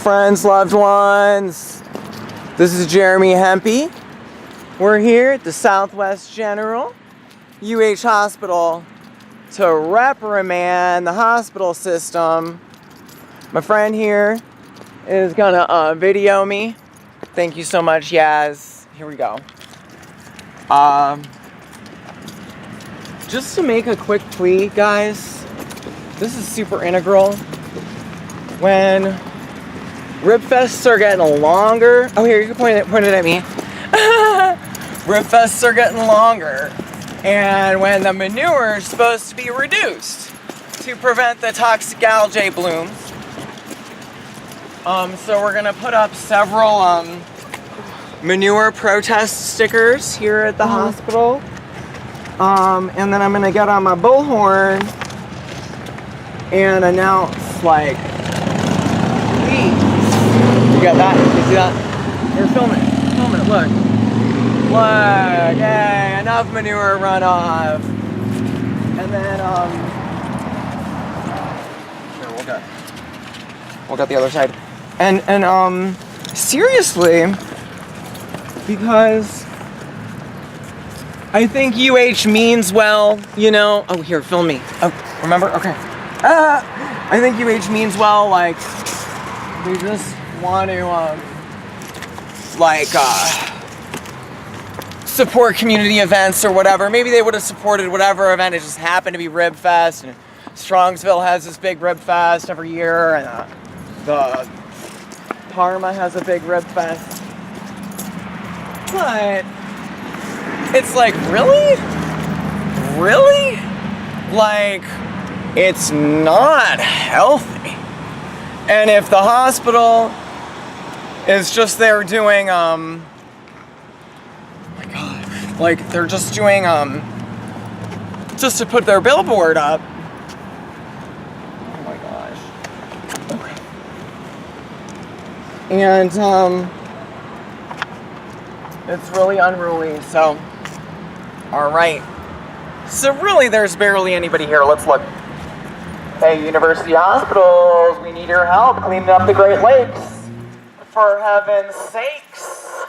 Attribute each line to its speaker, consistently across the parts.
Speaker 1: friends, loved ones. This is Jeremy Hempy. We're here at the Southwest General UH Hospital to reprimand the hospital system. My friend here is gonna video me. Thank you so much, Yaz. Here we go. Just to make a quick plea, guys, this is super integral. When RibFests are getting longer, oh here, you can point it at me. RibFests are getting longer, and when the manure is supposed to be reduced to prevent the toxic algae blooms. So we're gonna put up several manure protest stickers here at the hospital. And then I'm gonna get on my bullhorn and announce, like, please. You got that? You see that? Here, film it, look. Look, hey, enough manure runoff. And then, here, we'll get the other side. And seriously, because I think UH means well, you know. Oh, here, film me. Oh, remember? Okay. I think UH means well, like, we just want to, support community events or whatever. Maybe they would have supported whatever event. It just happened to be RibFest, and Strongsville has this big RibFest every year, and the Parma has a big RibFest. But it's like, really? Really? Like, it's not healthy. And if the hospital is just there doing, oh my God, like they're just doing, just to put their billboard up. Oh my gosh. Okay. And, it's really unruly, so, all right. So really, there's barely anybody here. Let's look. Hey, University Hospitals, we need your help cleaning up the Great Lakes. For heaven's sakes,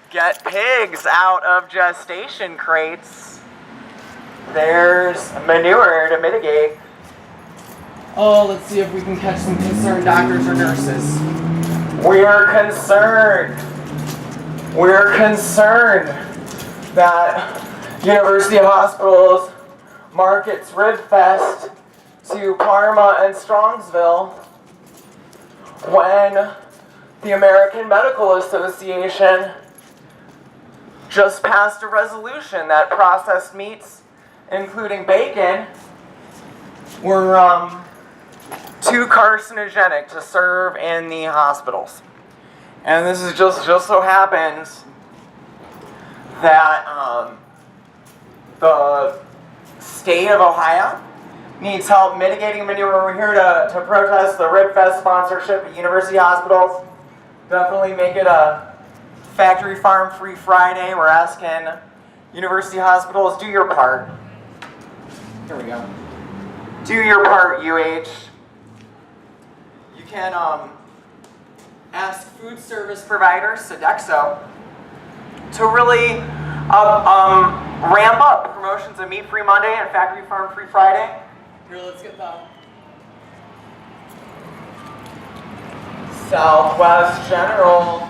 Speaker 1: get pigs out of gestation crates. There's manure to mitigate. Oh, let's see if we can catch some concerned doctors or nurses. We're concerned. We're concerned that University Hospitals markets RibFest to Parma and Strongsville when the American Medical Association just passed a resolution that processed meats, including bacon, were too carcinogenic to serve in the hospitals. And this is just so happens that the state of Ohio needs help mitigating manure. We're here to protest the RibFest sponsorship at University Hospitals. Definitely make it a factory farm free Friday. We're asking University Hospitals, do your part. Here we go. Do your part, UH. You can ask food service provider Sodexo to really ramp up promotions of Meat Free Monday and Factory Farm Free Friday. Here, let's get the Southwest General.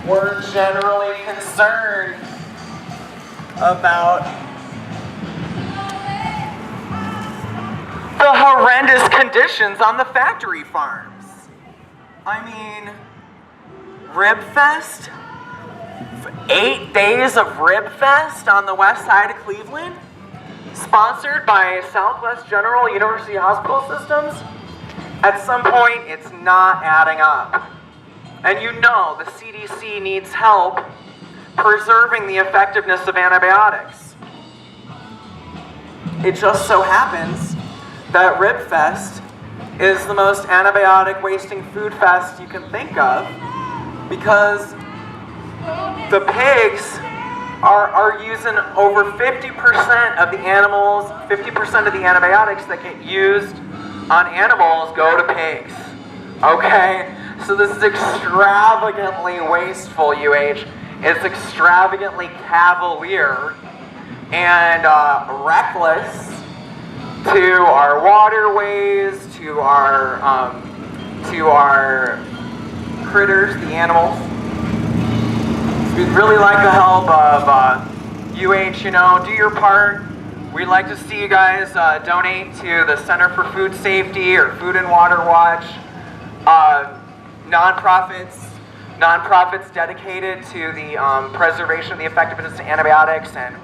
Speaker 1: We're generally concerned about the horrendous conditions on the factory farms. I mean, RibFest? 8 days of RibFest on the west side of Cleveland? Sponsored by Southwest General University Hospital Systems? At some point, it's not adding up. And you know the CDC needs help preserving the effectiveness of antibiotics. It just so happens that RibFest is the most antibiotic wasting food fest you can think of, because the pigs are using over 50% of the animals, 50% of the antibiotics that get used on animals go to pigs. Okay? So this is extravagantly wasteful, UH. It's extravagantly cavalier and reckless to our waterways, to our critters, the animals. So we'd really like the help of UH, you know, do your part. We'd like to see you guys donate to the Center for Food Safety or Food and Water Watch. Nonprofits dedicated to the preservation of the effectiveness of antibiotics and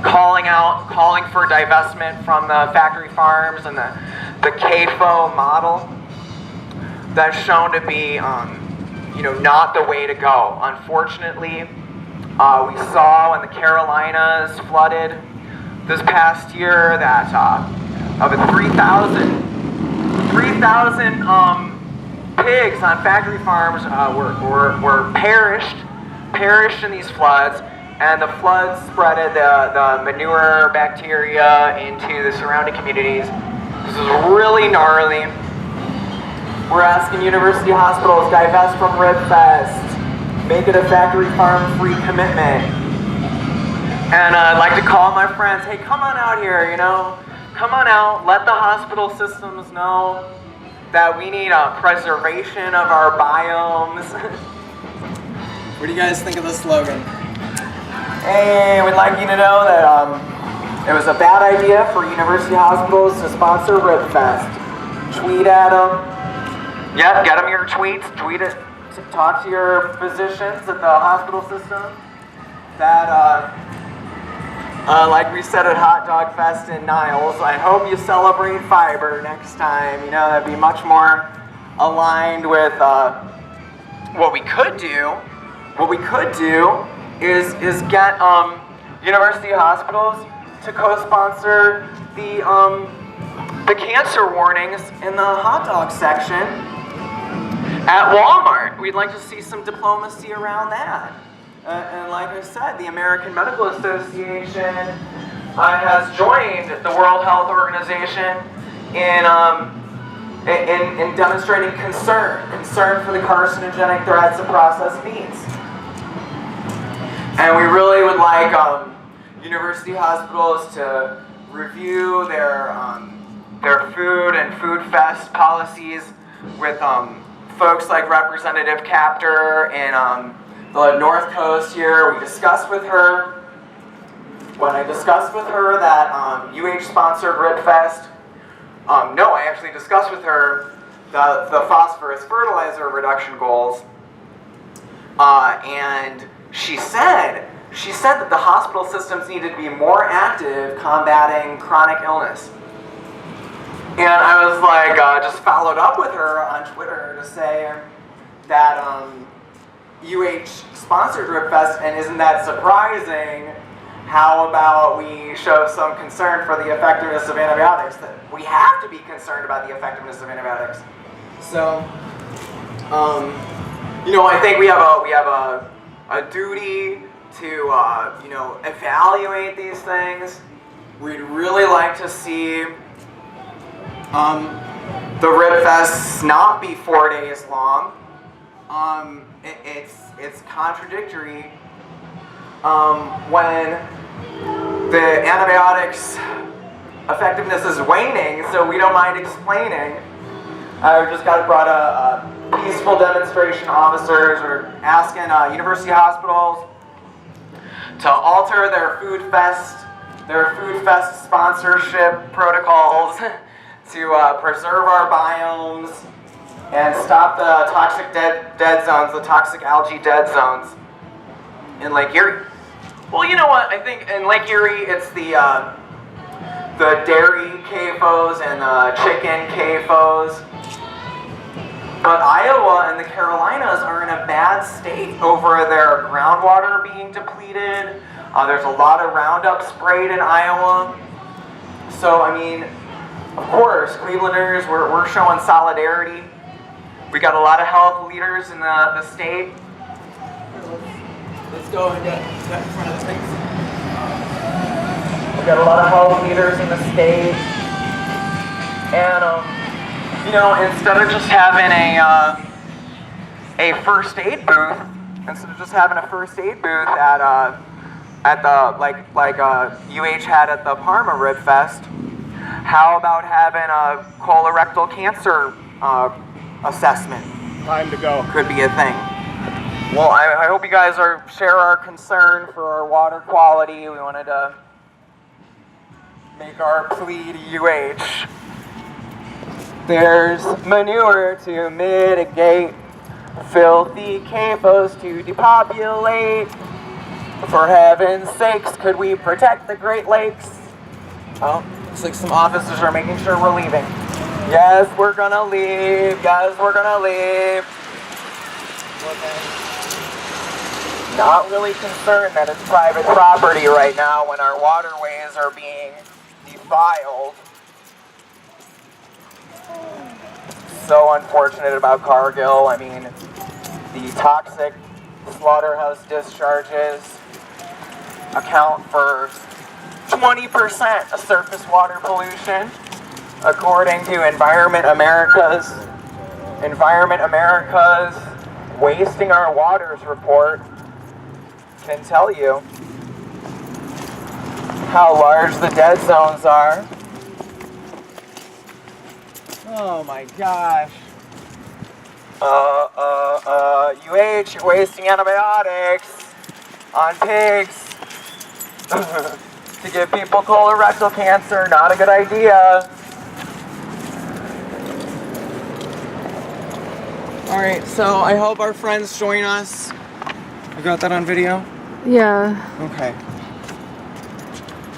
Speaker 1: calling for divestment from the factory farms and the CAFO model that's shown to be, you know, not the way to go. Unfortunately, we saw when the Carolinas flooded this past year that of the 3,000 pigs on factory farms were perished in these floods, and the floods spreaded the manure bacteria into the surrounding communities. This is really gnarly. We're asking university hospitals divest from RibFests, make it a factory farm-free commitment. And I'd like to call my friends, hey, come on out here, you know, come on out, let the hospital systems know that we need a preservation of our biomes. What do you guys think of the slogan? Hey, we'd like you to know that it was a bad idea for university hospitals to sponsor RibFest. Tweet at them. Yep, get them your tweets. Tweet it. Talk to your physicians at the hospital system. That, like we said at Hot Dog Fest in Niles, I hope you celebrate fiber next time. You know, that'd be much more aligned with what we could do. What we could do is get university hospitals to co-sponsor the cancer warnings in the hot dog section at Walmart. We'd like to see some diplomacy around that. And like I said, the American Medical Association has joined the World Health Organization in demonstrating concern for the carcinogenic threats of processed meats. And we really would like university hospitals to review their food and food fest policies with folks like Representative Capter in the North Coast here. We discussed with her, when I discussed with her that UH-sponsored RibFest, no, I actually discussed with her the phosphorus fertilizer reduction goals, and she said that the hospital systems needed to be more active combating chronic illness. And I was like, just followed up with her on Twitter to say that UH sponsored RibFest, and isn't that surprising? How about we show some concern for the effectiveness of antibiotics? That we have to be concerned about the effectiveness of antibiotics. So, you know, I think we have a duty to you know, evaluate these things. We'd really like to see the RibFests not be 4 days long. It's contradictory when the antibiotics effectiveness is waning, so we don't mind explaining. I just brought a peaceful demonstration. Officers are asking university hospitals to alter their food fest sponsorship protocols to preserve our biomes and stop the toxic dead zones, the toxic algae dead zones in Lake Erie. Well, you know what? I think in Lake Erie, it's the dairy CAFOs and the chicken CAFOs. But Iowa and the Carolinas are in a bad state over their groundwater being depleted. There's a lot of Roundup sprayed in Iowa. So, I mean, of course, Clevelanders, we're showing solidarity. We got a lot of health leaders in the state. Let's go and get in front of the things. We got a lot of health leaders in the state. And You know, instead of just having a first aid booth, instead of just having a first aid booth at the like UH had at the Parma RibFest, how about having a colorectal cancer assessment?
Speaker 2: Time to go.
Speaker 1: Could be a thing. Well, I hope you guys share our concern for our water quality. We wanted to make our plea to UH. There's manure to mitigate, filthy CAFOs to depopulate. For heaven's sakes, could we protect the Great Lakes? Oh, looks like some officers are making sure we're leaving. Yes, we're gonna leave. Yes, we're gonna leave. Not really concerned that it's private property right now when our waterways are being defiled. So unfortunate about Cargill. I mean, the toxic slaughterhouse discharges account for 20% of surface water pollution, according to Environment America's Wasting Our Waters report. Can tell you how large the dead zones are. Oh my gosh. UH, you're wasting antibiotics on pigs to give people colorectal cancer. Not a good idea. Alright, so I hope our friends join us. You got that on video?
Speaker 3: Yeah.
Speaker 1: Okay.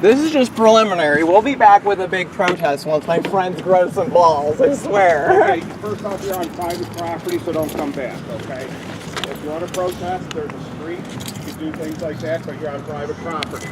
Speaker 1: This is just preliminary. We'll be back with a big protest once my friends grow some balls, I swear.
Speaker 2: Okay, first off, you're on private property, so don't come back, okay? If you want to protest, there's a street, you can do things like that, but you're on private property.